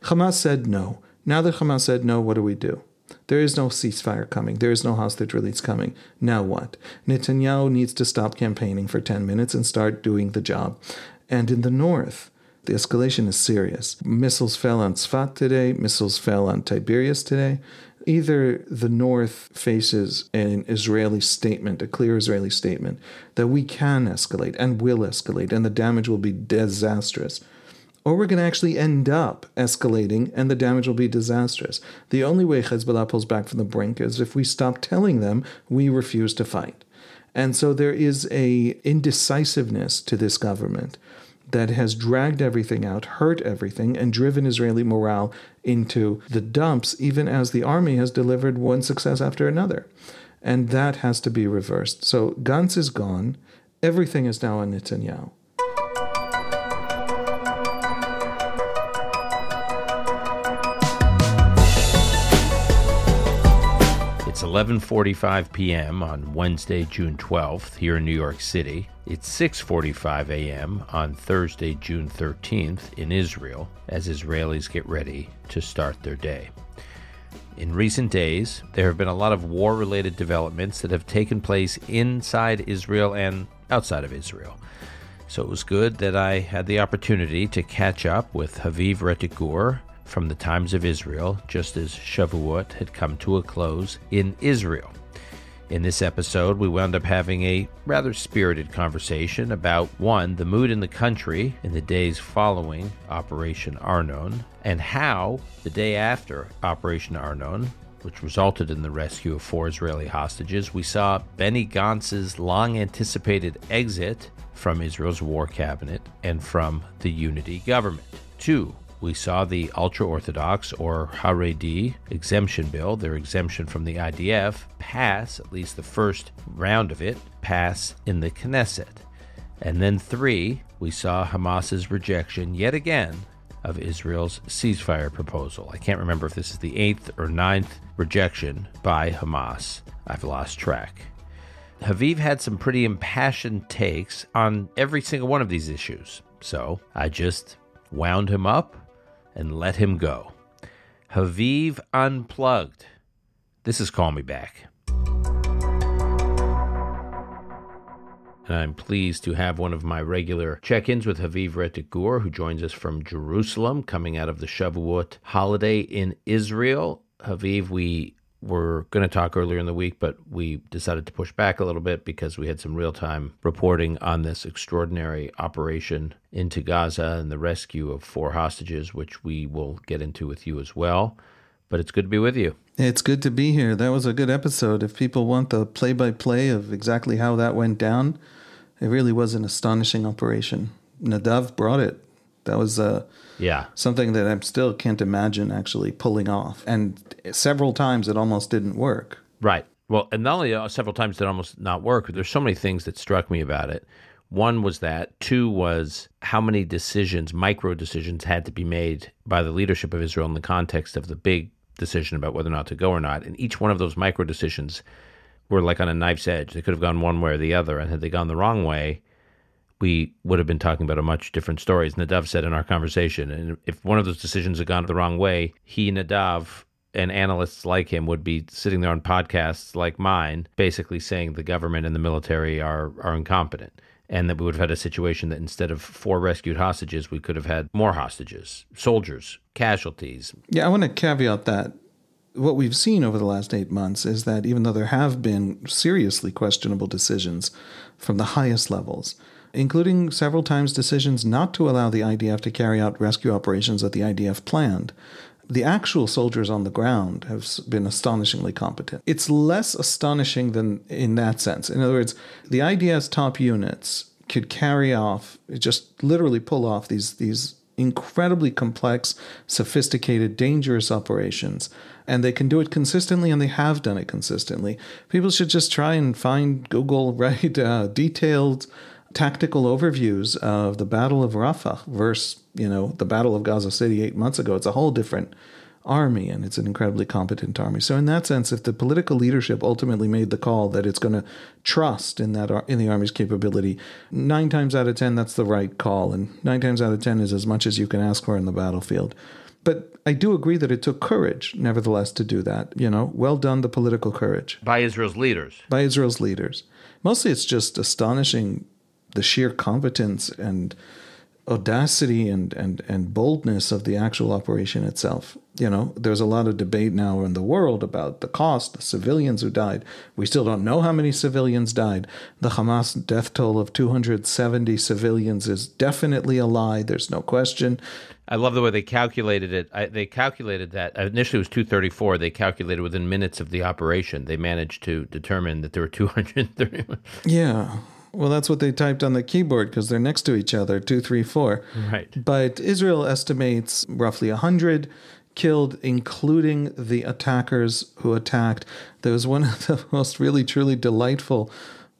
Hamas said no. Now that Hamas said no, what do we do? There is no ceasefire coming. There is no hostage release coming. Now what? Netanyahu needs to stop campaigning for 10 minutes and start doing the job. And in the north, the escalation is serious. Missiles fell on Tzfat today. Missiles fell on Tiberias today. Either the north faces an Israeli statement, a clear Israeli statement, that we can escalate and will escalate, and the damage will be disastrous, or we're going to actually end up escalating and the damage will be disastrous. The only way Hezbollah pulls back from the brink is if we stop telling them we refuse to fight. And so there is a indecisiveness to this government that has dragged everything out, hurt everything, and driven Israeli morale into the dumps, even as the army has delivered one success after another. And that has to be reversed. So Gantz is gone. Everything is now on Netanyahu. It's 11:45 p.m. on Wednesday, June 12th, here in New York City. It's 6:45 a.m. on Thursday, June 13th, in Israel, as Israelis get ready to start their day. In recent days, there have been a lot of war-related developments that have taken place inside Israel and outside of Israel. So it was good that I had the opportunity to catch up with Haviv Rettig Gur from the Times of Israel, just as Shavuot had come to a close in Israel. In this episode, we wound up having a rather spirited conversation about, one, the mood in the country in the days following Operation Arnon, and how, the day after Operation Arnon, which resulted in the rescue of 4 Israeli hostages, we saw Benny Gantz's long-anticipated exit from Israel's war cabinet and from the unity government. 2, we saw the ultra-orthodox, or Haredi exemption bill, their exemption from the IDF, pass, at least the first round of it, pass in the Knesset. And then 3, we saw Hamas's rejection, yet again, of Israel's ceasefire proposal. I can't remember if this is the 8th or 9th rejection by Hamas. I've lost track. Haviv had some pretty impassioned takes on every single one of these issues, so I just wound him up and let him go. Haviv Unplugged. This is Call Me Back. And I'm pleased to have one of my regular check-ins with Haviv Rettig Gur, who joins us from Jerusalem, coming out of the Shavuot holiday in Israel. Haviv, we were going to talk earlier in the week, but we decided to push back a little bit because we had some real-time reporting on this extraordinary operation into Gaza and the rescue of 4 hostages, which we will get into with you as well. But it's good to be with you. It's good to be here. That was a good episode. If people want the play-by-play of exactly how that went down, it really was an astonishing operation. Nadav brought it. That was something that I still can't imagine actually pulling off. And several times it almost didn't work. Right. Well, and not only several times did it almost not work, there's so many things that struck me about it. One was that. 2 was how many decisions, micro decisions, had to be made by the leadership of Israel in the context of the big decision about whether or not to go or not. And each one of those micro decisions were like on a knife's edge. They could have gone one way or the other. And had they gone the wrong way, we would have been talking about a much different story, as Nadav said in our conversation. And if one of those decisions had gone the wrong way, he, Nadav, and analysts like him would be sitting there on podcasts like mine, basically saying the government and the military are incompetent, and that we would have had a situation that instead of 4 rescued hostages, we could have had more hostages, soldiers, casualties. Yeah, I want to caveat that. What we've seen over the last 8 months is that even though there have been seriously questionable decisions from the highest levels, including several times decisions not to allow the IDF to carry out rescue operations that the IDF planned, the actual soldiers on the ground have been astonishingly competent. It's less astonishing than in that sense. In other words, the IDF's top units could carry off, just literally pull off these incredibly complex, sophisticated, dangerous operations. And they can do it consistently, and they have done it consistently. People should just try and find Google, detailed tactical overviews of the Battle of Rafah versus, the Battle of Gaza City 8 months ago. It's a whole different army, and it's an incredibly competent army. So in that sense, if the political leadership ultimately made the call that it's going to trust in the army's capability, 9 times out of 10, that's the right call. And 9 times out of 10 is as much as you can ask for in the battlefield. But I do agree that it took courage, nevertheless, to do that. Well done, the political courage. By Israel's leaders. By Israel's leaders. Mostly it's just astonishing the sheer competence and audacity and boldness of the actual operation itself. There's a lot of debate now in the world about the cost, the civilians who died. We still don't know how many civilians died. The Hamas death toll of 270 civilians is definitely a lie. There's no question. I love the way they calculated it. They calculated that initially it was 234. They calculated within minutes of the operation. They managed to determine that there were 231. Yeah. Well, that's what they typed on the keyboard because they're next to each other, 234. Right. But Israel estimates roughly 100 killed, including the attackers who attacked. There was one of the most really, truly delightful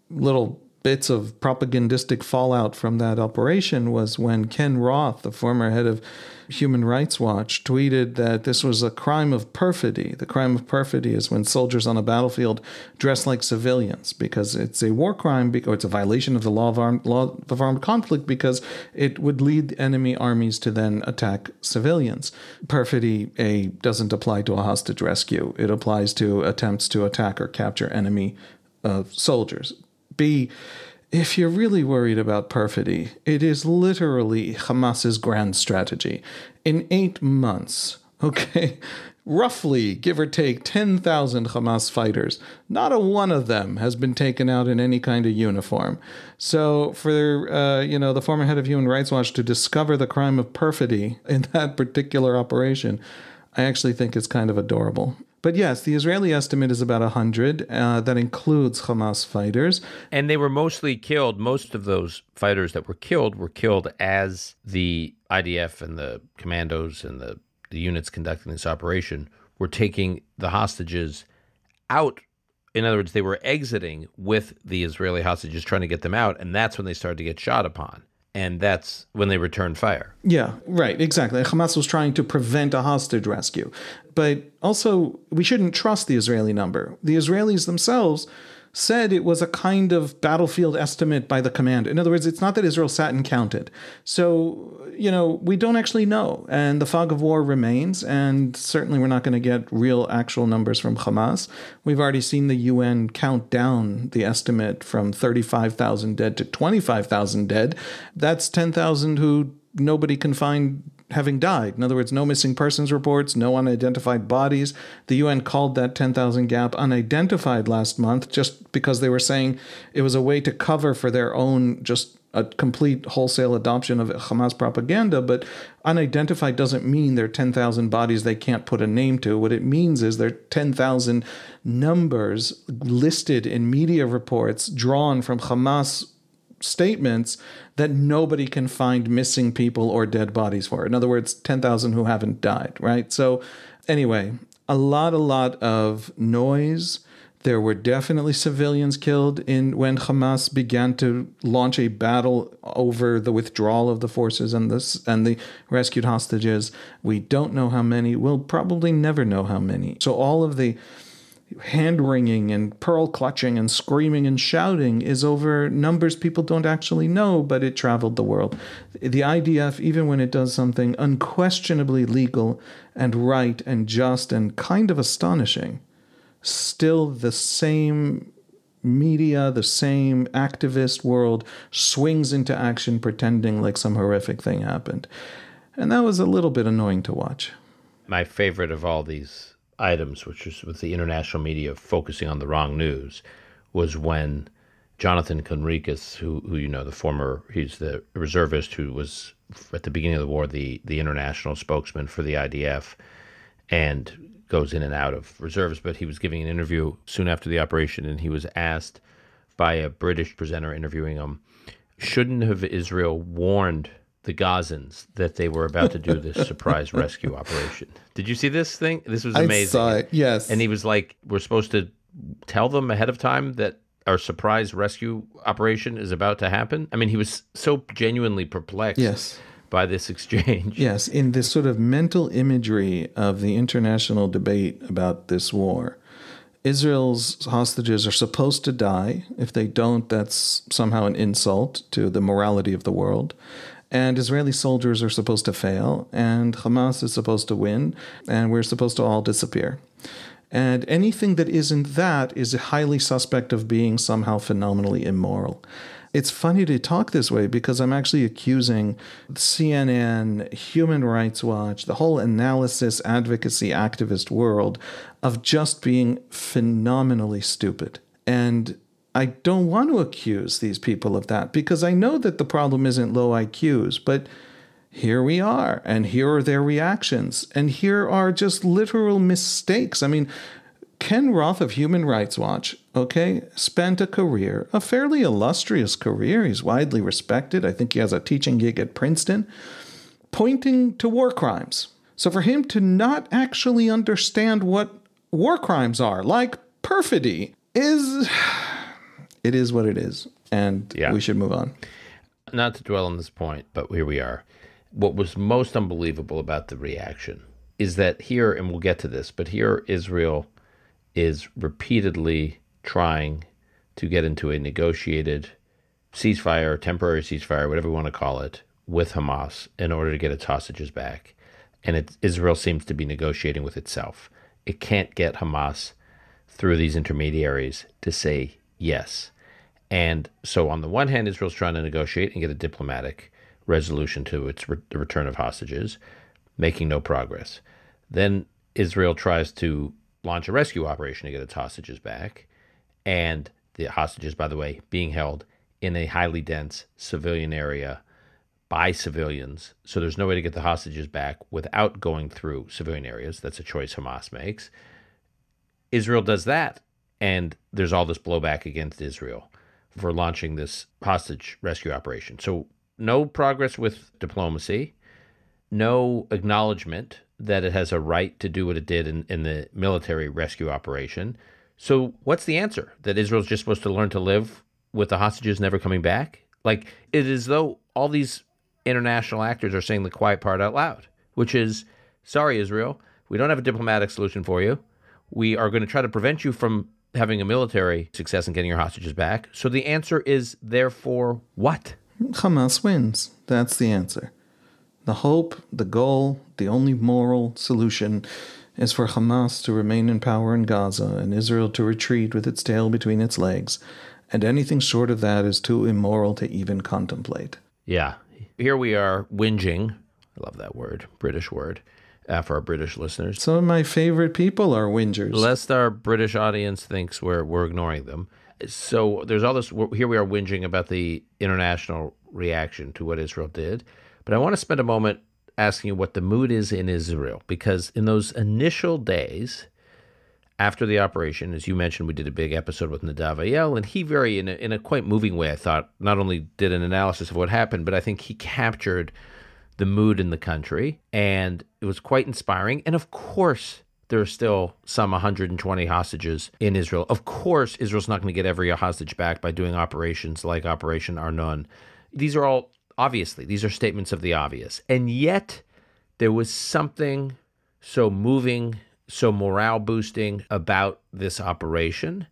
little bits of propagandistic fallout from that operation was when Ken Roth, the former head of Human Rights Watch, tweeted that this was a crime of perfidy. The crime of perfidy is when soldiers on a battlefield dress like civilians because it's a war crime or it's a violation of the law of armed conflict because it would lead enemy armies to then attack civilians. Perfidy, A, doesn't apply to a hostage rescue. It applies to attempts to attack or capture enemy soldiers. B, if you're really worried about perfidy, it is literally Hamas's grand strategy. In 8 months, roughly, give or take, 10,000 Hamas fighters, not a one of them has been taken out in any kind of uniform. So for, the former head of Human Rights Watch to discover the crime of perfidy in that particular operation, I actually think it's kind of adorable. But yes, the Israeli estimate is about 100. That includes Hamas fighters. And they were mostly killed. Most of those fighters that were killed as the IDF and the commandos and the units conducting this operation were taking the hostages out. In other words, they were exiting with the Israeli hostages, trying to get them out. And that's when they started to get shot upon. And that's when they returned fire. Yeah, right, exactly. Hamas was trying to prevent a hostage rescue. But also, we shouldn't trust the Israeli number. The Israelis themselves said it was a kind of battlefield estimate by the command. In other words, it's not that Israel sat and counted. So, we don't actually know. And the fog of war remains. And certainly we're not going to get real actual numbers from Hamas. We've already seen the UN count down the estimate from 35,000 dead to 25,000 dead. That's 10,000 who nobody can find having died. In other words, no missing persons reports, no unidentified bodies. The UN called that 10,000 gap unidentified last month just because they were saying it was a way to cover for their own just a complete wholesale adoption of Hamas propaganda. But unidentified doesn't mean there are 10,000 bodies they can't put a name to. What it means is there are 10,000 numbers listed in media reports drawn from Hamas statements that nobody can find missing people or dead bodies for. In other words, 10,000 who haven't died, right? So anyway, a lot of noise. There were definitely civilians killed when Hamas began to launch a battle over the withdrawal of the forces and the rescued hostages. We don't know how many. We'll probably never know how many. So all of the hand-wringing and pearl-clutching and screaming and shouting is over numbers people don't actually know, but it traveled the world. The IDF, even when it does something unquestionably legal and right and just and kind of astonishing, still the same media, the same activist world swings into action pretending like some horrific thing happened. And that was a little bit annoying to watch. My favorite of all these items, which was with the international media focusing on the wrong news, was when Jonathan Conricus, who he's the reservist who was at the beginning of the war the international spokesman for the IDF and goes in and out of reserves, but he was giving an interview soon after the operation, and he was asked by a British presenter interviewing him, shouldn't have Israel warned the Gazans that they were about to do this surprise rescue operation? Did you see this thing? This was amazing. I saw it, yes. And he was like, we're supposed to tell them ahead of time that our surprise rescue operation is about to happen? I mean, he was so genuinely perplexed. Yes. By this exchange. Yes, in this sort of mental imagery of the international debate about this war, Israel's hostages are supposed to die. If they don't, that's somehow an insult to the morality of the world. and Israeli soldiers are supposed to fail, and Hamas is supposed to win, and we're supposed to all disappear. And anything that isn't that is highly suspect of being somehow phenomenally immoral. It's funny to talk this way because I'm actually accusing CNN, Human Rights Watch, the whole analysis, advocacy, activist world of just being phenomenally stupid. And I don't want to accuse these people of that because I know that the problem isn't low IQs, but here we are, and here are their reactions, and here are just literal mistakes. I mean, Ken Roth of Human Rights Watch, spent a career, a fairly illustrious career. He's widely respected. I think he has a teaching gig at Princeton, pointing to war crimes. So for him to not actually understand what war crimes are, like perfidy, it is what it is, and we should move on. Not to dwell on this point, but here we are. What was most unbelievable about the reaction is that here, and we'll get to this, but here Israel is repeatedly trying to get into a negotiated ceasefire, temporary ceasefire, whatever you want to call it, with Hamas in order to get its hostages back. And Israel seems to be negotiating with itself. It can't get Hamas through these intermediaries to say yes. And so on the one hand, Israel's trying to negotiate and get a diplomatic resolution to the return of hostages, making no progress. Then Israel tries to launch a rescue operation to get its hostages back, and the hostages, by the way, being held in a highly dense civilian area by civilians, so there's no way to get the hostages back without going through civilian areas. That's a choice Hamas makes. Israel does that, and there's all this blowback against Israel for launching this hostage rescue operation. So no progress with diplomacy, no acknowledgement that it has a right to do what it did in the military rescue operation. So what's the answer? That Israel's just supposed to learn to live with the hostages never coming back? Like, it is though all these international actors are saying the quiet part out loud, which is, sorry, Israel, we don't have a diplomatic solution for you. We are going to try to prevent you from having a military success in getting your hostages back. So the answer is, therefore, what? Hamas wins. That's the answer. The hope, the goal, the only moral solution is for Hamas to remain in power in Gaza and Israel to retreat with its tail between its legs. And anything short of that is too immoral to even contemplate. Yeah. Here we are whinging. I love that word, British word, for our British listeners. Some of my favorite people are whingers. Lest our British audience thinks we're ignoring them. So there's all this, here we are whinging about the international reaction to what Israel did. But I want to spend a moment asking you what the mood is in Israel, because in those initial days after the operation, as you mentioned, we did a big episode with Nadav Ayel, and he in a quite moving way, I thought, not only did an analysis of what happened, but I think he captured the mood in the country, and it was quite inspiring. And of course, there are still some 120 hostages in Israel. Of course, Israel's not going to get every hostage back by doing operations like Operation Arnon. These are all, obviously, these are statements of the obvious. And yet, there was something so moving, so morale boosting about this operation.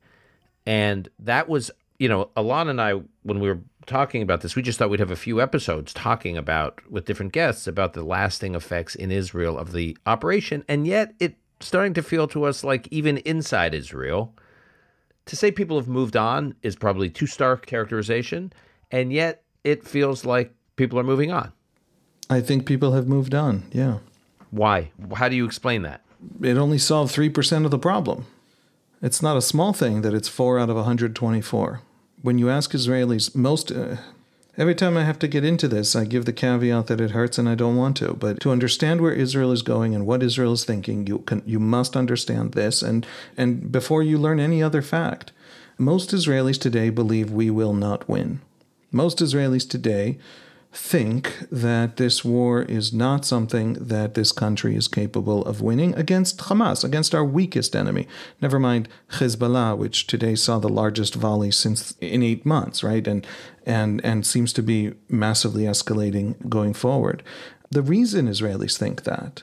And that was, Alon and I, when we were talking about this, we just thought we'd have a few episodes talking about, with different guests, about the lasting effects in Israel of the operation. And yet, it's starting to feel to us like even inside Israel, to say people have moved on is probably too stark characterization. And yet, it feels like people are moving on. I think people have moved on, yeah. Why? How do you explain that? It only solved 3% of the problem. It's not a small thing that it's 4 out of 124. When you ask Israelis, every time I have to get into this, I give the caveat that it hurts and I don't want to. But to understand where Israel is going and what Israel is thinking, you must understand this. And before you learn any other fact, most Israelis today believe we will not win. Most Israelis today think that this war is not something that this country is capable of winning against Hamas, against our weakest enemy. Never mind Hezbollah, which today saw the largest volley in 8 months, right? And seems to be massively escalating going forward. The reason Israelis think that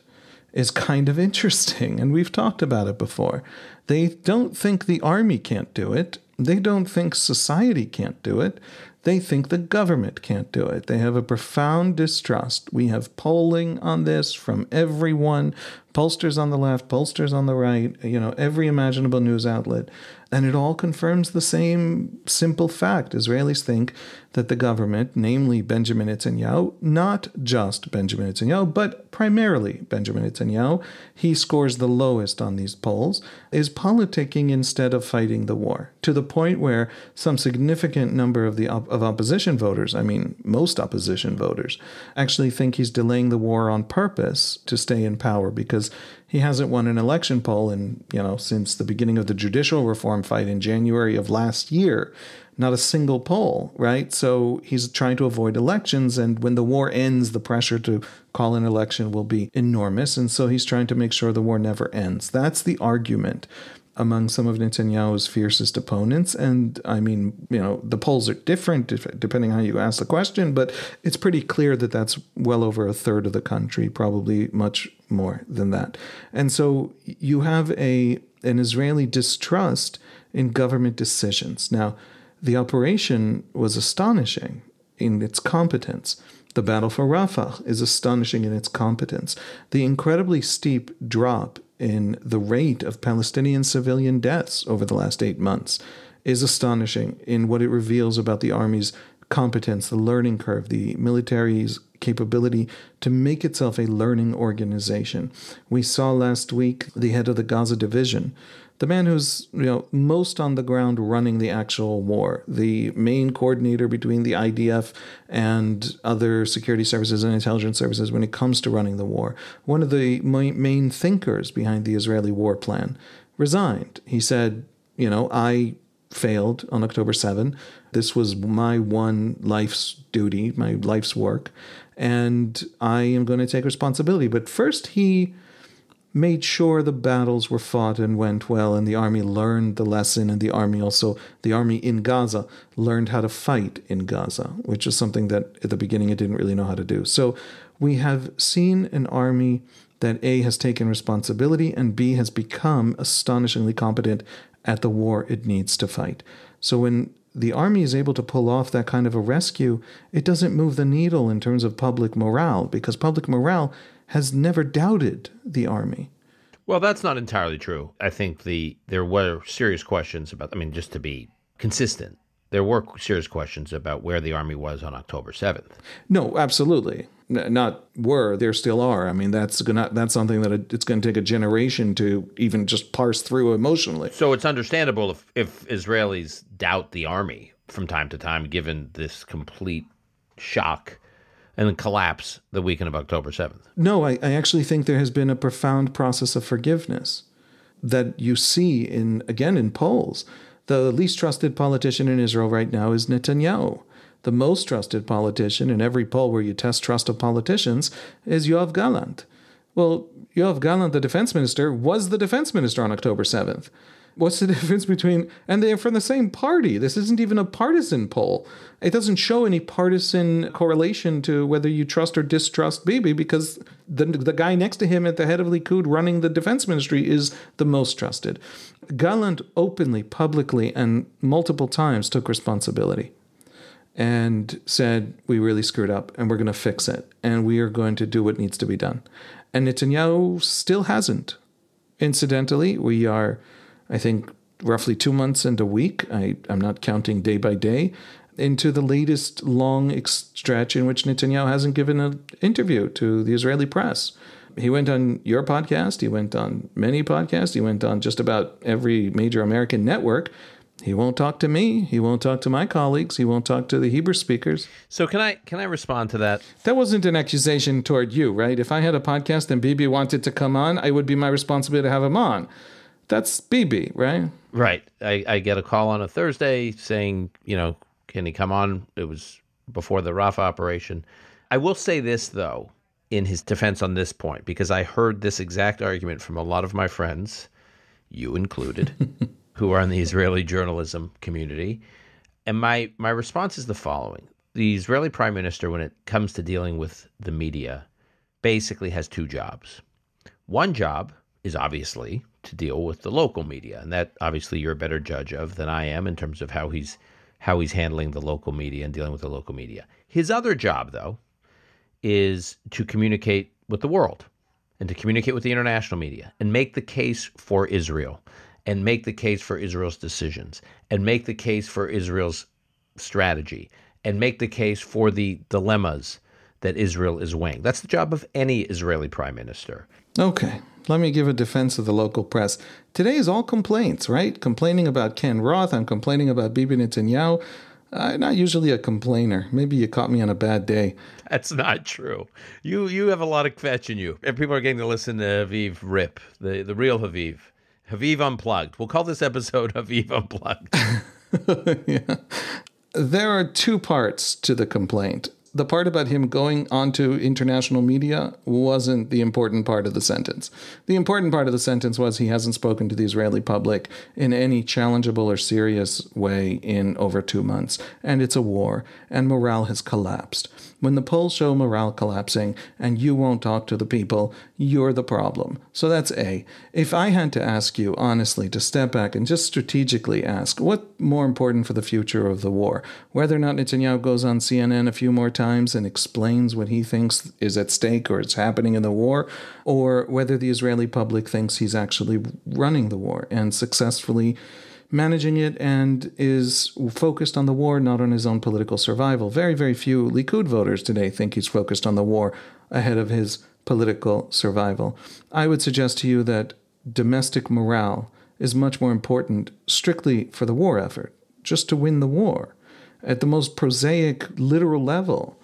is kind of interesting, and we've talked about it before. They don't think the army can't do it. They don't think society can't do it. They think the government can't do it. They have a profound distrust. We have polling on this from everyone, pollsters on the left, pollsters on the right, every imaginable news outlet. And it all confirms the same simple fact. Israelis think that the government, namely Benjamin Netanyahu, not just Benjamin Netanyahu, but primarily Benjamin Netanyahu, he scores the lowest on these polls, is politicking instead of fighting the war, to the point where some significant number of of opposition voters, most opposition voters, actually think he's delaying the war on purpose to stay in power because he hasn't won an election poll since the beginning of the judicial reform fight in January of last year. Not a single poll, right? So he's trying to avoid elections. And when the war ends, the pressure to call an election will be enormous. And so he's trying to make sure the war never ends. That's the argument among some of Netanyahu's fiercest opponents. And the polls are different depending on how you ask the question, but it's pretty clear that that's well over a third of the country, probably much more than that. And so you have an Israeli distrust in government decisions. Now, the operation was astonishing in its competence. The battle for Rafah is astonishing in its competence. The incredibly steep drop in the rate of Palestinian civilian deaths over the last 8 months is astonishing in what it reveals about the army's competence, the learning curve, the military's capability to make itself a learning organization. We saw last week the head of the Gaza division, the man who's most on the ground running the actual war, the main coordinator between the IDF and other security services and intelligence services when it comes to running the war, one of the main thinkers behind the Israeli war plan, resigned. He said, I failed on October 7. This was my one life's duty, my life's work, and I am going to take responsibility. But first he made sure the battles were fought and went well, and the army learned the lesson, and the army in Gaza learned how to fight in Gaza, which is something that at the beginning it didn't really know how to do. So we have seen an army that A, has taken responsibility, and B, has become astonishingly competent at the war it needs to fight. So when the army is able to pull off that kind of a rescue, it doesn't move the needle in terms of public morale, because public morale has never doubted the army. Well, that's not entirely true. I think there were serious questions about, just to be consistent, there were serious questions about where the army was on October 7th. No, absolutely. Not were, there still are. That's something that it's going to take a generation to even just parse through emotionally. So it's understandable if Israelis doubt the army from time to time, given this complete shock and then collapse the weekend of October 7th. No, I actually think there has been a profound process of forgiveness that you see in polls. The least trusted politician in Israel right now is Netanyahu. The most trusted politician in every poll where you test trust of politicians is Yoav Gallant. Well, Yoav Gallant, the defense minister, was the defense minister on October 7th. What's the difference between, and they're from the same party. This isn't even a partisan poll. It doesn't show any partisan correlation to whether you trust or distrust Bibi, because the guy next to him at the head of Likud running the defense ministry is the most trusted. Gallant openly, publicly, and multiple times took responsibility and said, we really screwed up and we're going to fix it and we are going to do what needs to be done. And Netanyahu still hasn't. Incidentally, we are, I think, roughly 2 months and a week, I'm not counting day by day, into the latest long stretch in which Netanyahu hasn't given an interview to the Israeli press. He went on your podcast, he went on many podcasts, he went on just about every major American network. He won't talk to me, he won't talk to my colleagues, he won't talk to the Hebrew speakers. So can I respond to that? That wasn't an accusation toward you, right? If I had a podcast and Bibi wanted to come on, it would be my responsibility to have him on. That's Bibi, right? Right. I get a call on a Thursday saying, can he come on? It was before the Rafah operation. I will say this, though, in his defense on this point, because I heard this exact argument from a lot of my friends, you included, who are in the Israeli journalism community. And my response is the following. The Israeli prime minister, when it comes to dealing with the media, basically has two jobs. One job is obviously to deal with the local media, and that obviously you're a better judge of than I am in terms of how he's how he's handling the local media and dealing with the local media. His other job, though, is to communicate with the world and to communicate with the international media and make the case for Israel and make the case for Israel's decisions and make the case for Israel's strategy and make the case for the dilemmas that Israel is weighing. That's the job of any Israeli prime minister. Okay, let me give a defense of the local press. Today is all complaints, right? Complaining about Ken Roth. I'm complaining about Bibi Netanyahu. I'm not usually a complainer. Maybe you caught me on a bad day. That's not true. You have a lot of fetch in you. And people are getting to listen to Haviv rip, the real Haviv. Haviv Unplugged. We'll call this episode Haviv Unplugged. Yeah. There are two parts to the complaint. The part about him going onto international media wasn't the important part of the sentence. The important part of the sentence was he hasn't spoken to the Israeli public in any challengeable or serious way in over 2 months. And it's a war, and morale has collapsed. When the polls show morale collapsing and you won't talk to the people, you're the problem. So that's A. If I had to ask you, honestly, to step back and just strategically ask, what's more important for the future of the war? Whether or not Netanyahu goes on CNN a few more times and explains what he thinks is at stake or is happening in the war, or whether the Israeli public thinks he's actually running the war and successfully managing it and is focused on the war, not on his own political survival. Very, very few Likud voters today think he's focused on the war ahead of his political survival. I would suggest to you that domestic morale is much more important strictly for the war effort, just to win the war, at the most prosaic, literal level,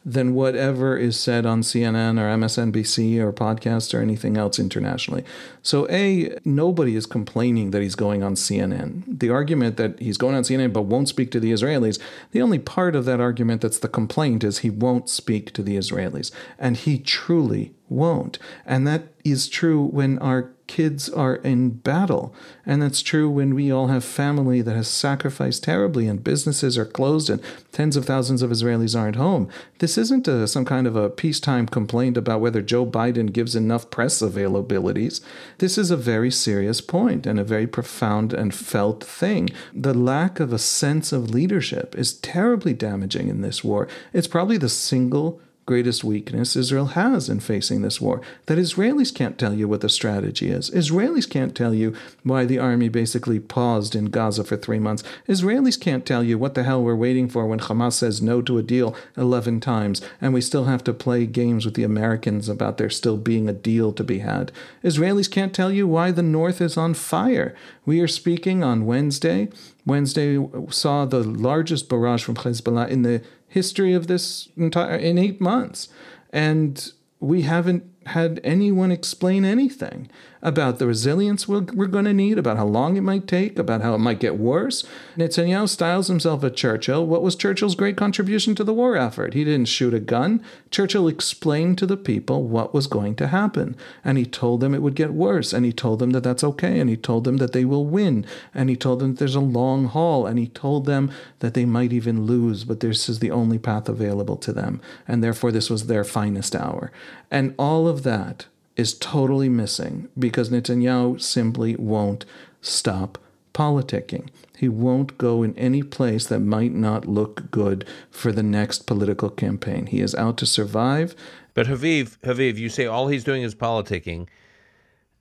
than whatever is said on CNN or MSNBC or podcasts or anything else internationally. So A, nobody is complaining that he's going on CNN. The argument that he's going on CNN but won't speak to the Israelis, the only part of that argument that's the complaint is he won't speak to the Israelis. And he truly won't. And that is true when our kids are in battle. And that's true when we all have family that has sacrificed terribly and businesses are closed and tens of thousands of Israelis aren't home. This isn't some kind of a peacetime complaint about whether Joe Biden gives enough press availabilities. This is a very serious point and a very profound and felt thing. The lack of a sense of leadership is terribly damaging in this war. It's probably the single greatest weakness Israel has in facing this war, that Israelis can't tell you what the strategy is. Israelis can't tell you why the army basically paused in Gaza for 3 months. Israelis can't tell you what the hell we're waiting for when Hamas says no to a deal 11 times, and we still have to play games with the Americans about there still being a deal to be had. Israelis can't tell you why the north is on fire. We are speaking on Wednesday. Wednesday saw the largest barrage from Hezbollah in the history of this in 8 months. And we haven't had anyone explain anything about the resilience we're going to need, about how long it might take, about how it might get worse. Netanyahu styles himself a Churchill. What was Churchill's great contribution to the war effort? He didn't shoot a gun. Churchill explained to the people what was going to happen. And he told them it would get worse. And he told them that that's okay. And he told them that they will win. And he told them that there's a long haul. And he told them that they might even lose, but this is the only path available to them. And therefore, this was their finest hour. And all of that is totally missing because Netanyahu simply won't stop politicking. He won't go in any place that might not look good for the next political campaign. He is out to survive. But Haviv, you say all he's doing is politicking.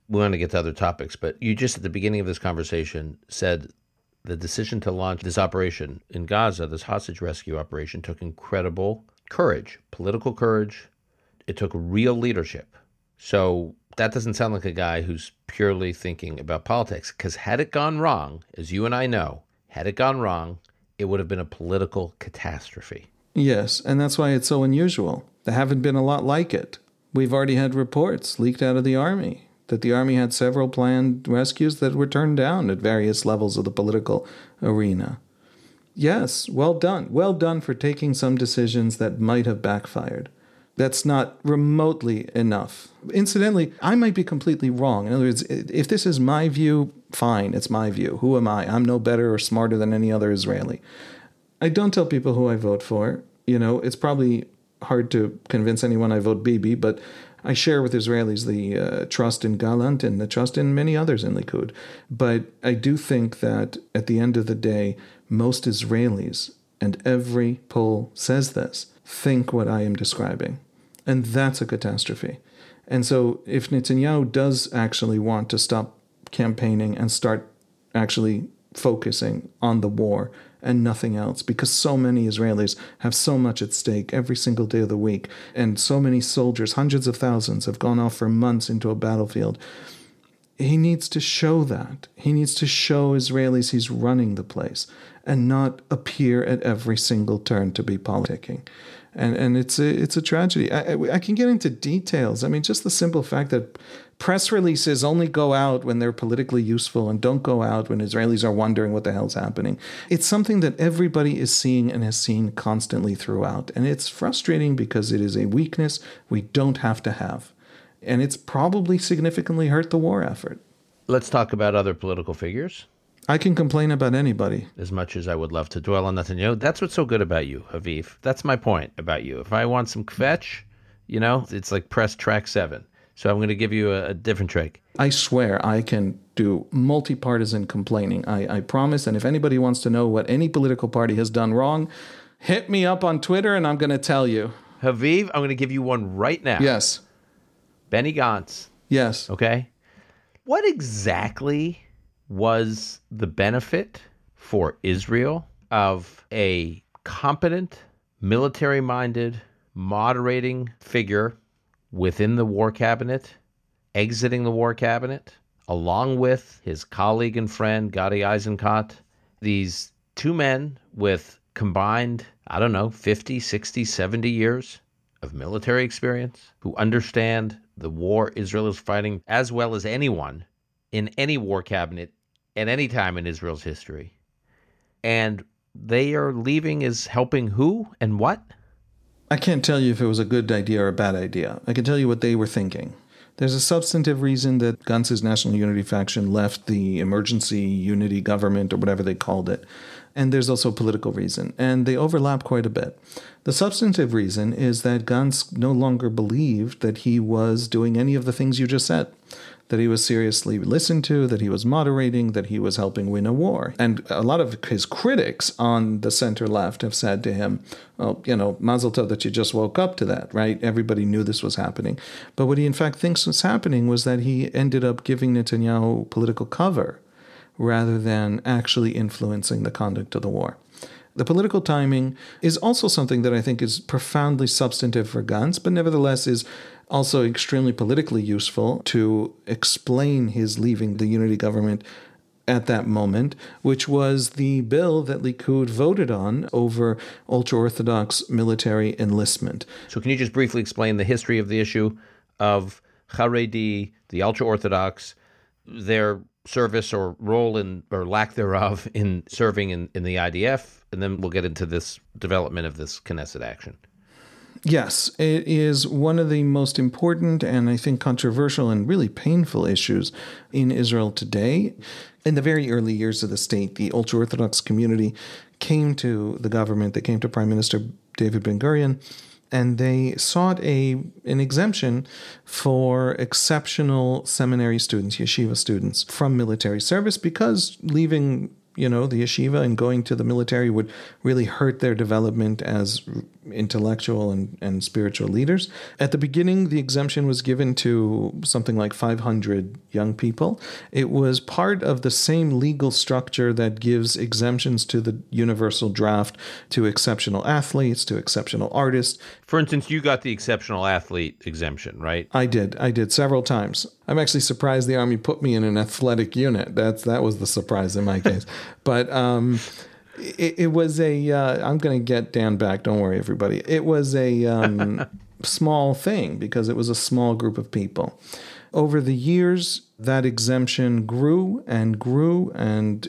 We want to get to other topics, but you just at the beginning of this conversation said the decision to launch this operation in Gaza, this hostage rescue operation, took incredible courage, political courage. It took real leadership. So that doesn't sound like a guy who's purely thinking about politics, because had it gone wrong, as you and I know, had it gone wrong, it would have been a political catastrophe. Yes, and that's why it's so unusual. There haven't been a lot like it. We've already had reports leaked out of the army that the army had several planned rescues that were turned down at various levels of the political arena. Yes, well done. Well done for taking some decisions that might have backfired. That's not remotely enough. Incidentally, I might be completely wrong. In other words, if this is my view, fine, it's my view. Who am I? I'm no better or smarter than any other Israeli. I don't tell people who I vote for. You know, it's probably hard to convince anyone I vote Bibi, but I share with Israelis the trust in Gallant and the trust in many others in Likud. But I do think that at the end of the day, most Israelis, and every poll says this, think what I am describing. And that's a catastrophe. And so if Netanyahu does actually want to stop campaigning and start actually focusing on the war and nothing else, because so many Israelis have so much at stake every single day of the week, and so many soldiers, hundreds of thousands, have gone off for months into a battlefield, he needs to show that. He needs to show Israelis he's running the place and not appear at every single turn to be politicking. And it's a tragedy. I can get into details. I mean, just the simple fact that press releases only go out when they're politically useful and don't go out when Israelis are wondering what the hell's happening. It's something that everybody is seeing and has seen constantly throughout. And it's frustrating because it is a weakness we don't have to have. And it's probably significantly hurt the war effort. Let's talk about other political figures. I can complain about anybody. As much as I would love to dwell on Netanyahu, that's what's so good about you, Haviv. That's my point about you. If I want some kvetch, it's like press track 7. So I'm going to give you a different trick. I swear I can do multi-partisan complaining. I promise. And if anybody wants to know what any political party has done wrong, hit me up on Twitter and I'm going to tell you. Haviv, I'm going to give you one right now. Yes. Benny Gantz. Yes. Okay. What exactly was the benefit for Israel of a competent, military-minded, moderating figure within the war cabinet, exiting the war cabinet, along with his colleague and friend, Gadi Eisenkot, these two men with combined, 50, 60, 70 years of military experience, who understand the war Israel is fighting as well as anyone in any war cabinet at any time in Israel's history. And they are leaving as helping who and what? I can't tell you if it was a good idea or a bad idea. I can tell you what they were thinking. There's a substantive reason that Gantz's National Unity faction left the emergency unity government or whatever they called it. And there's also a political reason. And they overlap quite a bit. The substantive reason is that Gantz no longer believed that he was doing any of the things you just said. That he was seriously listened to, that he was moderating, that he was helping win a war. And a lot of his critics on the center left have said to him, mazel tov that you just woke up to that, right? Everybody knew this was happening. But what he in fact thinks was happening was that he ended up giving Netanyahu political cover rather than actually influencing the conduct of the war. The political timing is also something that I think is profoundly substantive for Gantz, but nevertheless is also extremely politically useful to explain his leaving the unity government at that moment, which was the bill that Likud voted on over ultra-Orthodox military enlistment. So can you just briefly explain the history of the issue of Haredi, the ultra-Orthodox, their service or role in, or lack thereof, in serving in the IDF, and then we'll get into this development of this Knesset action. Yes, it is one of the most important and I think controversial and really painful issues in Israel today. In the very early years of the state, the ultra-Orthodox community came to the government, they came to Prime Minister David Ben-Gurion, and they sought an exemption for exceptional seminary students, yeshiva students, from military service because leaving the yeshiva and going to the military would really hurt their development as intellectual and spiritual leaders. At the beginning, the exemption was given to something like 500 young people. It was part of the same legal structure that gives exemptions to the universal draft to exceptional athletes, to exceptional artists. For instance, you got the exceptional athlete exemption, right? I did several times. I'm actually surprised the Army put me in an athletic unit. That was the surprise in my case. But it was I'm going to get Dan back. Don't worry, everybody. It was a small thing because it was a small group of people. Over the years, that exemption grew, and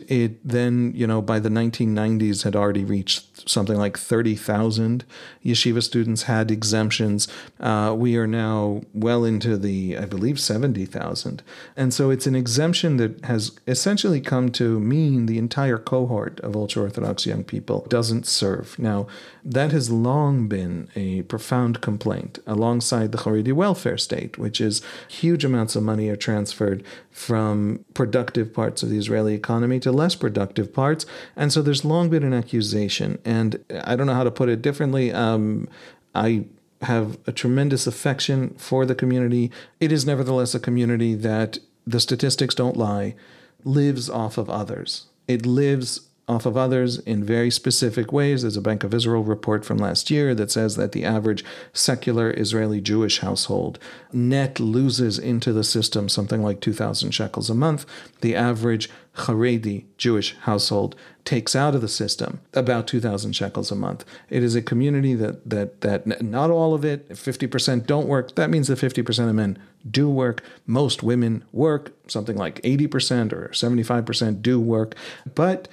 it then, by the 1990s had already reached something like 30,000 yeshiva students had exemptions. We are now well into the, I believe, 70,000. And so it's an exemption that has essentially come to mean the entire cohort of ultra-Orthodox young people doesn't serve. Now, that has long been a profound complaint alongside the Haredi welfare state, which is huge amounts of money are transferred from productive parts of the Israeli economy to less productive parts. And so there's long been an accusation. And I don't know how to put it differently. I have a tremendous affection for the community. It is nevertheless a community that, the statistics don't lie, lives off of others. It lives off of others in very specific ways. There's a Bank of Israel report from last year that says that the average secular Israeli Jewish household net loses into the system something like 2,000 shekels a month. The average Haredi Jewish household takes out of the system about 2,000 shekels a month. It is a community that not all of it, 50% don't work. That means that 50% of men do work. Most women work. Something like 80% or 75% do work. But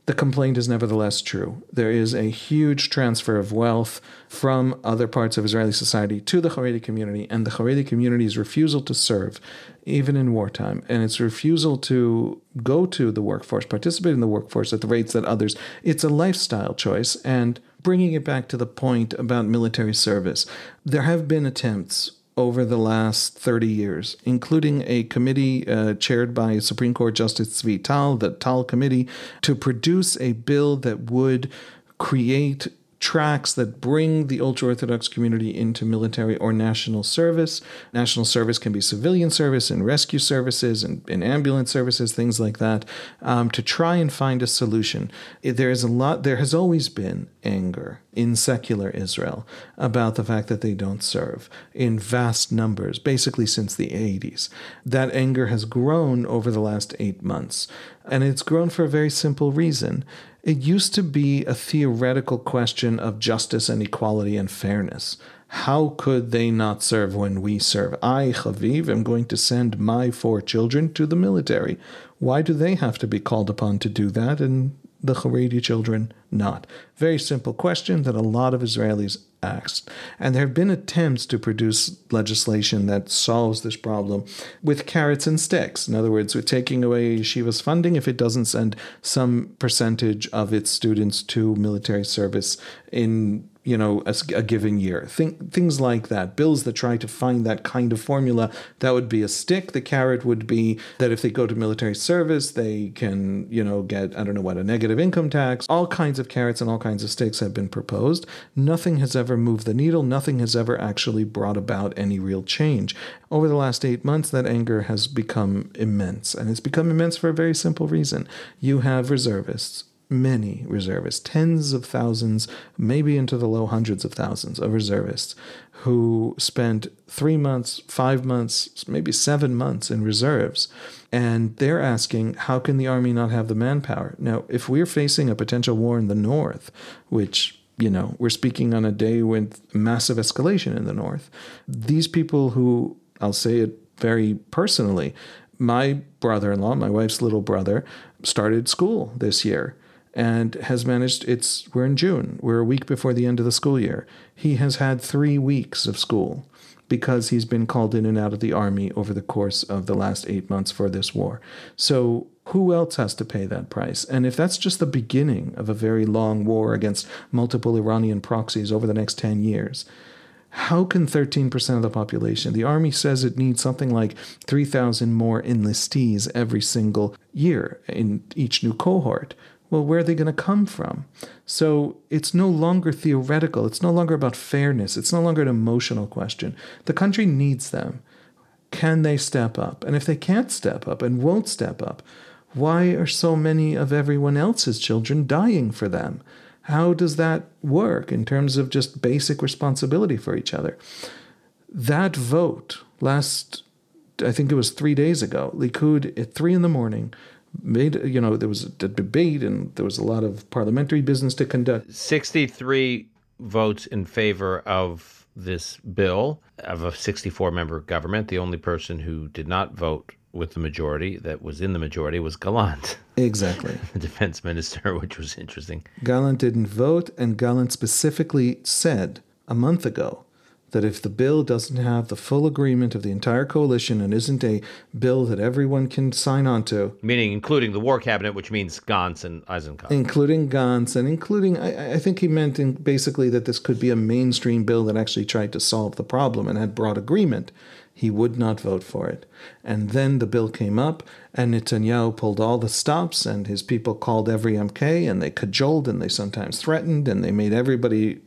the complaint is nevertheless true. There is a huge transfer of wealth from other parts of Israeli society to the Haredi community, and the Haredi community's refusal to serve, even in wartime, and its refusal to go to the workforce, participate in the workforce at the rates that others, it's a lifestyle choice. And bringing it back to the point about military service, there have been attempts over the last 30 years, including a committee chaired by Supreme Court Justice Tzvi Tal, the Tal Committee, to produce a bill that would create tracks that bring the ultra-Orthodox community into military or national service. National service can be civilian service and rescue services and ambulance services, things like that, to try and find a solution. There has always been anger in secular Israel about the fact that they don't serve in vast numbers, basically since the 80s. That anger has grown over the last 8 months, and it's grown for a very simple reason. It used to be a theoretical question of justice and equality and fairness. How could they not serve when we serve? I, Haviv, am going to send my 4 children to the military. Why do they have to be called upon to do that and the Haredi children not? Very simple question that a lot of Israelis asked. And there have been attempts to produce legislation that solves this problem with carrots and sticks. In other words, with taking away yeshiva's funding if it doesn't send some percentage of its students to military service in a given year. Things like that. Bills that try to find that kind of formula, that would be a stick. The carrot would be that if they go to military service, they can, get, a negative income tax. All kinds of carrots and all kinds of sticks have been proposed. Nothing has ever moved the needle. Nothing has ever actually brought about any real change. Over the last 8 months, that anger has become immense. And it's become immense for a very simple reason. You have reservists. Many reservists, tens of thousands, maybe into the low hundreds of thousands of reservists who spent 3 months, 5 months, maybe 7 months in reserves. And they're asking, how can the army not have the manpower? Now, if we're facing a potential war in the north, which, we're speaking on a day with massive escalation in the north, these people who, I'll say it very personally, my brother-in-law, my wife's little brother, started school this year. And has managed, we're in June, we're a week before the end of the school year. He has had 3 weeks of school because he's been called in and out of the army over the course of the last 8 months for this war. So who else has to pay that price? And if that's just the beginning of a very long war against multiple Iranian proxies over the next 10 years, how can 13% of the population, the army says it needs something like 3,000 more enlistees every single year in each new cohort. Well, where are they going to come from? So it's no longer theoretical. It's no longer about fairness. It's no longer an emotional question. The country needs them. Can they step up? And if they can't step up and won't step up, why are so many of everyone else's children dying for them? How does that work in terms of just basic responsibility for each other? That vote I think it was 3 days ago, Likud at 3 a.m, there was a debate and there was a lot of parliamentary business to conduct. 63 votes in favor of this bill of a 64-member government. The only person who did not vote with the majority, that was in the majority, was Gallant. Exactly. The defense minister, which was interesting. Gallant didn't vote, and Gallant specifically said a month ago that if the bill doesn't have the full agreement of the entire coalition and isn't a bill that everyone can sign on to. Meaning including the war cabinet, which means Gantz and Eisenkopf. Including Gantz, and including, I think he meant basically that this could be a mainstream bill that actually tried to solve the problem and had broad agreement. He would not vote for it. And then the bill came up, and Netanyahu pulled all the stops, and his people called every MK, and they cajoled, and they sometimes threatened, and they made everybody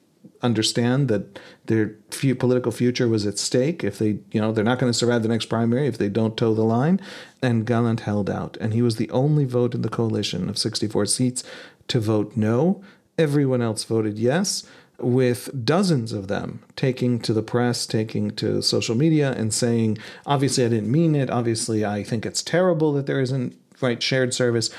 understand that their political future was at stake if they, they're not going to survive the next primary if they don't toe the line. And Gallant held out. And he was the only vote in the coalition of 64 seats to vote no. Everyone else voted yes, with dozens of them taking to the press, taking to social media and saying, obviously I didn't mean it. Obviously I think it's terrible that there isn't shared service.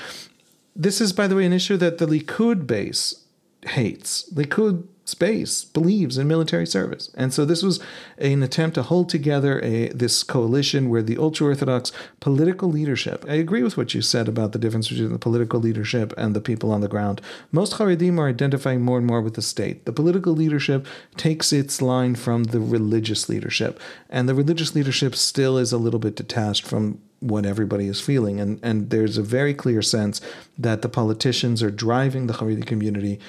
This is, by the way, an issue that the Likud base hates. Likud base believes in military service. And so this was an attempt to hold together this coalition where the ultra-Orthodox political leadership, I agree with what you said about the difference between the political leadership and the people on the ground. Most Haredim are identifying more and more with the state. The political leadership takes its line from the religious leadership. And the religious leadership still is a little bit detached from what everybody is feeling. And there's a very clear sense that the politicians are driving the Haredi community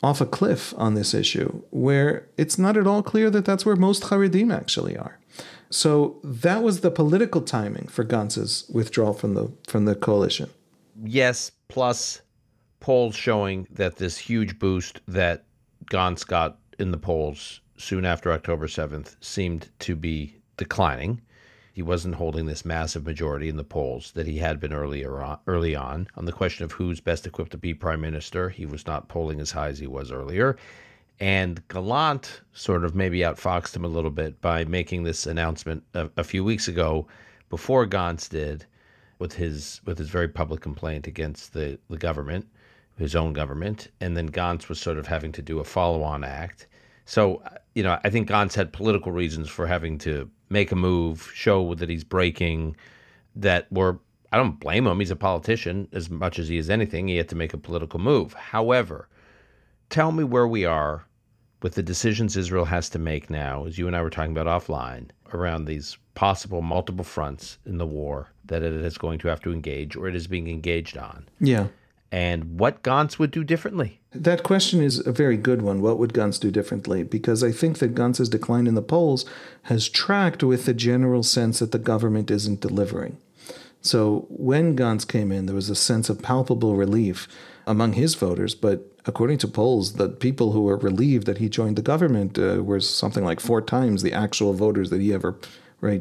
off a cliff on this issue, where it's not at all clear that that's where most Haredim actually are. So that was the political timing for Gantz's withdrawal from the coalition. Yes, plus polls showing that this huge boost that Gantz got in the polls soon after October 7th seemed to be declining. He wasn't holding this massive majority in the polls that he had been early on. On the question of who's best equipped to be prime minister, he was not polling as high as he was earlier. And Gallant sort of maybe outfoxed him a little bit by making this announcement a few weeks ago, before Gantz did, with his very public complaint against the government, his own government. And then Gantz was sort of having to do a follow-on act. So, I think Gantz had political reasons for having to make a move, show that he's breaking, that were, I don't blame him. He's a politician as much as he is anything. He had to make a political move. However, tell me where we are with the decisions Israel has to make now, as you and I were talking about offline, around these possible multiple fronts in the war that it is going to have to engage, or it is being engaged on. Yeah. And what Gantz would do differently. That question is a very good one. What would Gantz do differently? Because I think that Gantz's decline in the polls has tracked with the general sense that the government isn't delivering. So when Gantz came in, there was a sense of palpable relief among his voters. But according to polls, the people who were relieved that he joined the government were something like 4 times the actual voters that he ever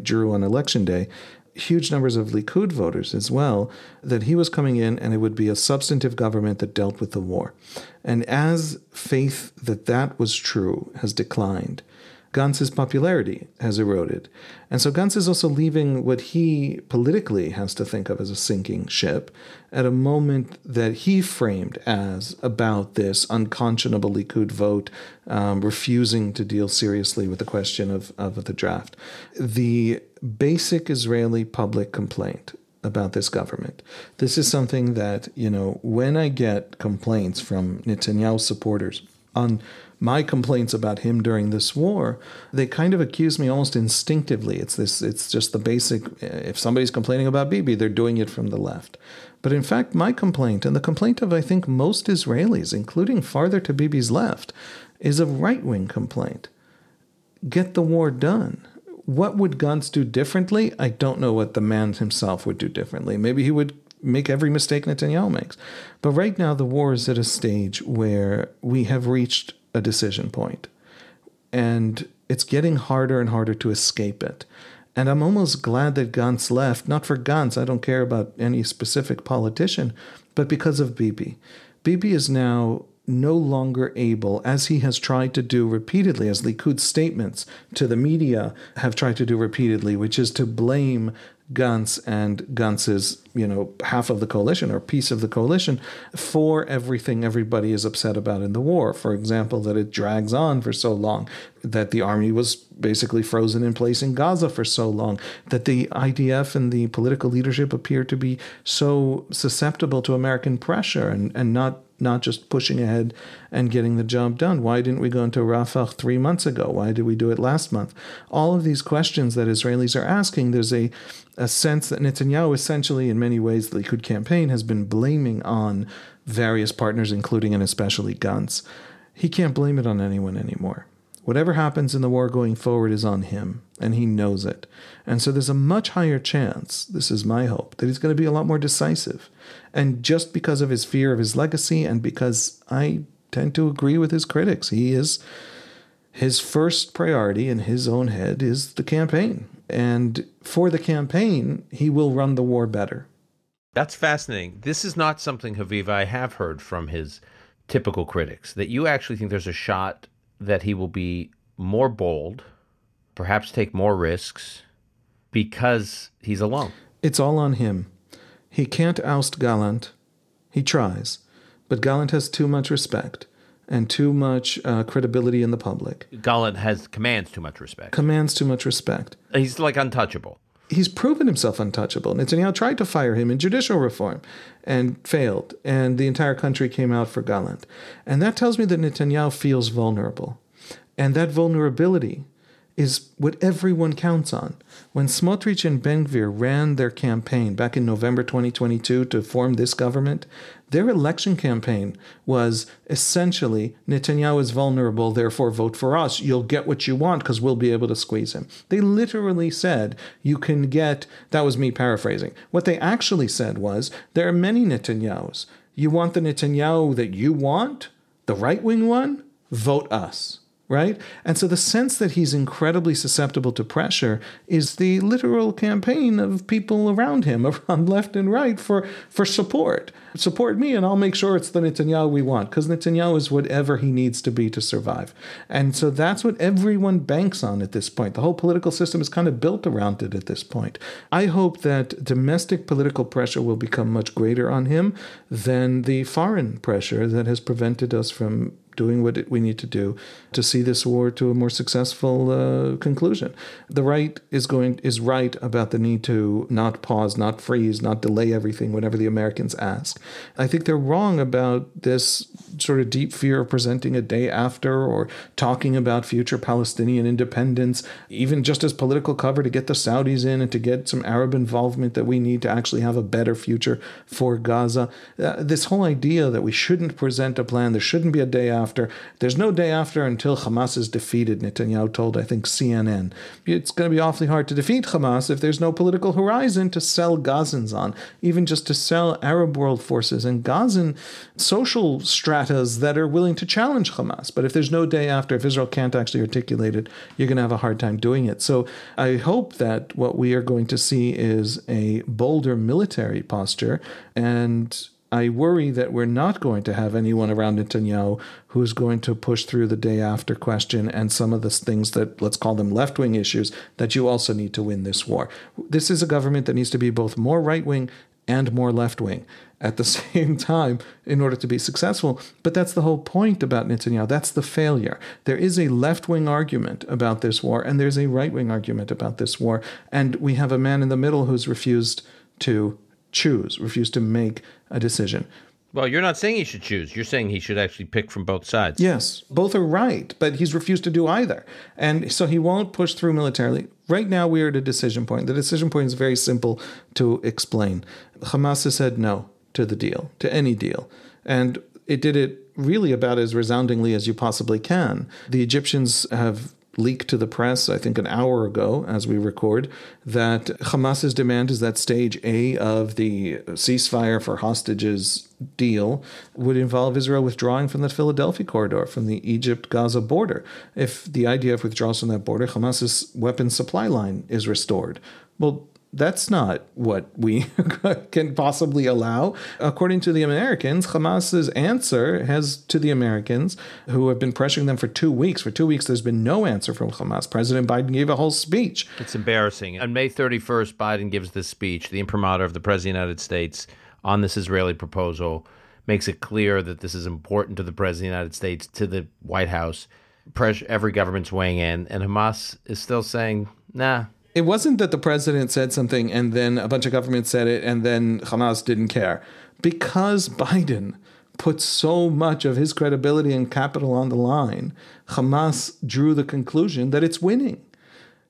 drew on election day. Huge numbers of Likud voters as well, that he was coming in and it would be a substantive government that dealt with the war. And as faith that was true has declined, Gantz's popularity has eroded. And so Gantz is also leaving what he politically has to think of as a sinking ship at a moment that he framed as about this unconscionable Likud vote, refusing to deal seriously with the question of the draft. The basic Israeli public complaint about this government. This is something that, when I get complaints from Netanyahu supporters on my complaints about him during this war, they kind of accuse me almost instinctively. It's just the basic, if somebody's complaining about Bibi, they're doing it from the left. But in fact, my complaint, and the complaint of, I think, most Israelis, including farther to Bibi's left, is a right-wing complaint. Get the war done. What would Gantz do differently? I don't know what the man himself would do differently. Maybe he would make every mistake Netanyahu makes. But right now, the war is at a stage where we have reached a decision point. And it's getting harder and harder to escape it. And I'm almost glad that Gantz left, not for Gantz, I don't care about any specific politician, but because of Bibi. Bibi is now no longer able, as he has tried to do repeatedly, as Likud's statements to the media have tried to do repeatedly, which is to blame Gantz and Gantz's, half of the coalition or piece of the coalition for everything everybody is upset about in the war. For example, that it drags on for so long, that the army was basically frozen in place in Gaza for so long, that the IDF and the political leadership appear to be so susceptible to American pressure and not just pushing ahead and getting the job done. Why didn't we go into Rafah 3 months ago? Why did we do it last month? All of these questions that Israelis are asking, there's a sense that Netanyahu essentially, in many ways, the Likud campaign has been blaming on various partners, including and especially Gantz. He can't blame it on anyone anymore. Whatever happens in the war going forward is on him, and he knows it. And so there's a much higher chance, this is my hope, that he's going to be a lot more decisive. And just because of his fear of his legacy, and because I tend to agree with his critics, his first priority in his own head is the campaign. And for the campaign, he will run the war better. That's fascinating. This is not something, Haviv, I have heard from his typical critics, that you actually think there's a shot that he will be more bold, perhaps take more risks, because he's alone. It's all on him. He can't oust Gallant. He tries. But Gallant has too much respect and too much credibility in the public. Gallant commands too much respect. Commands too much respect. He's like untouchable. He's proven himself untouchable. Netanyahu tried to fire him in judicial reform and failed, and the entire country came out for Gallant. And that tells me that Netanyahu feels vulnerable. And that vulnerability is what everyone counts on. When Smotrich and Ben Gvir ran their campaign back in November 2022 to form this government, their election campaign was essentially, Netanyahu is vulnerable, therefore vote for us. You'll get what you want because we'll be able to squeeze him. They literally said, you can get, that was me paraphrasing. What they actually said was, there are many Netanyahus. You want the Netanyahu that you want, the right-wing one? Vote us. Right? And so the sense that he's incredibly susceptible to pressure is the literal campaign of people around him, around left and right, for support. Support me and I'll make sure it's the Netanyahu we want, because Netanyahu is whatever he needs to be to survive. And so that's what everyone banks on at this point. The whole political system is kind of built around it at this point. I hope that domestic political pressure will become much greater on him than the foreign pressure that has prevented us from doing what we need to do to see this war to a more successful conclusion. The right is right about the need to not pause, not freeze, not delay everything whenever the Americans ask. I think they're wrong about this sort of deep fear of presenting a day after or talking about future Palestinian independence, even just as political cover to get the Saudis in and to get some Arab involvement that we need to actually have a better future for Gaza. This whole idea that we shouldn't present a plan, there shouldn't be a day after. There's no day after until Hamas is defeated, Netanyahu told, I think, CNN. It's going to be awfully hard to defeat Hamas if there's no political horizon to sell Gazans on, even just to sell Arab world forces and Gazan social stratas that are willing to challenge Hamas. But if there's no day after, if Israel can't actually articulate it, you're going to have a hard time doing it. So I hope that what we are going to see is a bolder military posture, and I worry that we're not going to have anyone around Netanyahu who's going to push through the day after question and some of the things that, let's call them left-wing issues, that you also need to win this war. This is a government that needs to be both more right-wing and more left-wing at the same time in order to be successful. But that's the whole point about Netanyahu. That's the failure. There is a left-wing argument about this war, and there's a right-wing argument about this war. And we have a man in the middle who's refused to choose, refused to make a decision. Well, you're not saying he should choose. You're saying he should actually pick from both sides. Yes, both are right, but he's refused to do either. And so he won't push through militarily. Right now, we are at a decision point. The decision point is very simple to explain. Hamas has said no to the deal, to any deal. And it did it really about as resoundingly as you possibly can. The Egyptians have leaked to the press, I think an hour ago, as we record, that Hamas's demand is that stage A of the ceasefire for hostages deal would involve Israel withdrawing from the Philadelphia corridor, from the Egypt-Gaza border. If the IDF withdraws from that border, Hamas's weapons supply line is restored. Well, That's not what we can possibly allow. According to the Americans, Hamas's answer has to the Americans who have been pressuring them for 2 weeks. For 2 weeks, there's been no answer from Hamas. President Biden gave a whole speech. It's embarrassing. On May 31st, Biden gives this speech, the imprimatur of the President of the United States on this Israeli proposal, makes it clear that this is important to the President of the United States, to the White House. Every government's weighing in, and Hamas is still saying, nah. It wasn't that the president said something and then a bunch of governments said it and then Hamas didn't care. Because Biden put so much of his credibility and capital on the line, Hamas drew the conclusion that it's winning.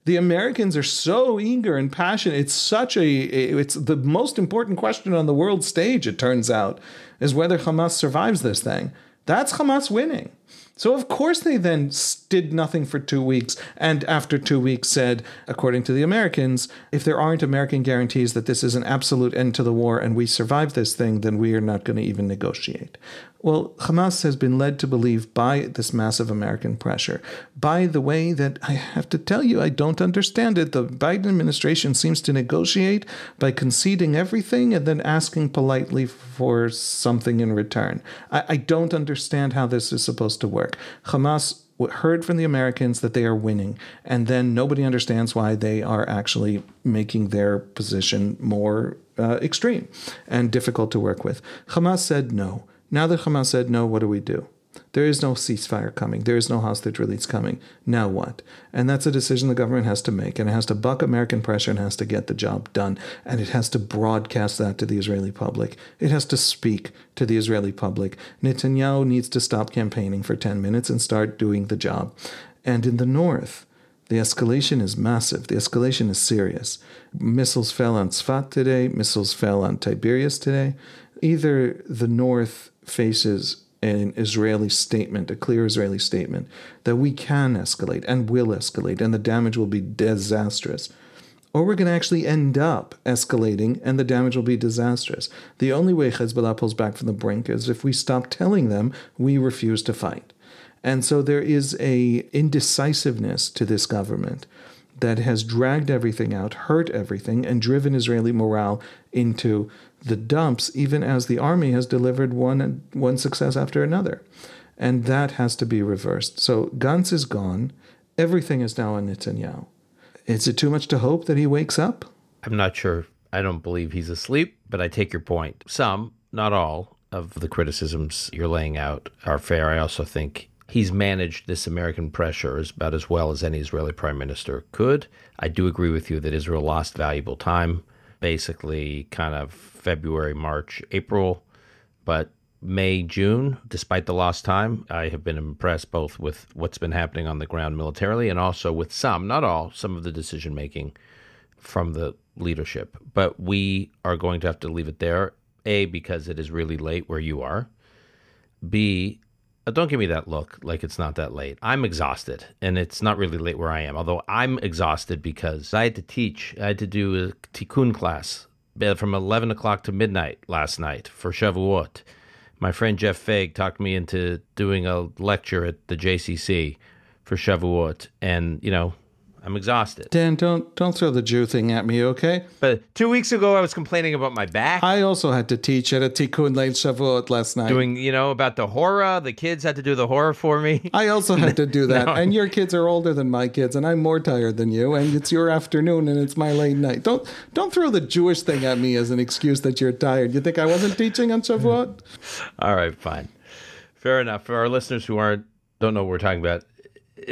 The Americans are so eager and passionate. It's the most important question on the world stage, it turns out, is whether Hamas survives this thing. That's Hamas winning. So, of course, they then did nothing for 2 weeks. And after 2 weeks said, according to the Americans, if there aren't American guarantees that this is an absolute end to the war and we survive this thing, then we are not going to even negotiate. Well, Hamas has been led to believe by this massive American pressure, by the way that I have to tell you, I don't understand it. The Biden administration seems to negotiate by conceding everything and then asking politely for something in return. I don't understand how this is supposed to work. Hamas heard from the Americans that they are winning, and then nobody understands why they are actually making their position more extreme and difficult to work with. Hamas said no. Now that Hamas said no, what do we do? There is no ceasefire coming. There is no hostage release coming. Now what? And that's a decision the government has to make, and it has to buck American pressure and has to get the job done. And it has to broadcast that to the Israeli public. It has to speak to the Israeli public. Netanyahu needs to stop campaigning for 10 minutes and start doing the job. And in the north, the escalation is massive. The escalation is serious. Missiles fell on Tzfat today. Missiles fell on Tiberias today. Either the north faces an Israeli statement, a clear Israeli statement, that we can escalate and will escalate, and the damage will be disastrous. Or we're going to actually end up escalating, and the damage will be disastrous. The only way Hezbollah pulls back from the brink is if we stop telling them we refuse to fight. And so there is a indecisiveness to this government that has dragged everything out, hurt everything, and driven Israeli morale into the dumps, even as the army has delivered one success after another. And that has to be reversed. So Gantz is gone. Everything is now on Netanyahu. Is it too much to hope that he wakes up? I'm not sure. I don't believe he's asleep, but I take your point. Some, not all, of the criticisms you're laying out are fair. I also think he's managed this American pressure about as well as any Israeli prime minister could. I do agree with you that Israel lost valuable time, basically kind of February, March, April, but May, June, despite the lost time, I have been impressed both with what's been happening on the ground militarily and also with some, not all, some of the decision-making from the leadership. But we are going to have to leave it there, A, because it is really late where you are, B, don't give me that look like it's not that late. I'm exhausted, and it's not really late where I am, although I'm exhausted because I had to teach. I had to do a tikkun class from 11 o'clock to midnight last night for Shavuot. My friend Jeff Faig talked me into doing a lecture at the JCC for Shavuot, and, you know, I'm exhausted. Dan, don't throw the Jew thing at me, okay? But 2 weeks ago, I was complaining about my back. I also had to teach at a Tikkun Leil Shavuot last night. Doing, about the horror. The kids had to do the horror for me. I also had to do that. No. And your kids are older than my kids, and I'm more tired than you, and it's your afternoon, and it's my late night. Don't throw the Jewish thing at me as an excuse that you're tired. You think I wasn't teaching on Shavuot? All right, fine. Fair enough. For our listeners who don't know what we're talking about, it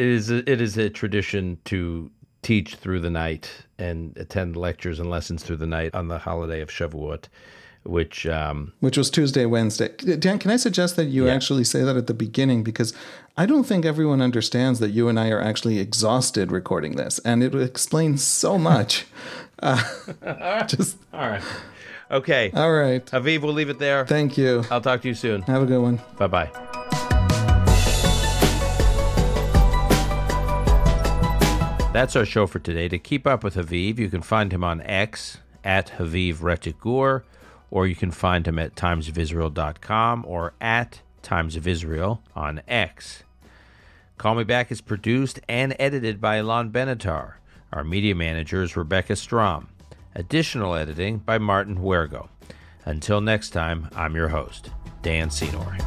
is a tradition to teach through the night and attend lectures and lessons through the night on the holiday of Shavuot, which was Tuesday, Wednesday. Dan, can I suggest that you actually say that at the beginning? Because I don't think everyone understands that you and I are actually exhausted recording this, and it explains so much. All right. Okay. All right. Haviv, we'll leave it there. Thank you. I'll talk to you soon. Have a good one. Bye-bye. That's our show for today. To keep up with Haviv, you can find him on X at Haviv Rettig Gur, or you can find him at timesofisrael.com or at Times of Israel on X. Call Me Back is produced and edited by Ilan Benatar. Our media manager is Rebecca Strom. Additional editing by Martin Huergo. Until next time, I'm your host, Dan Senor.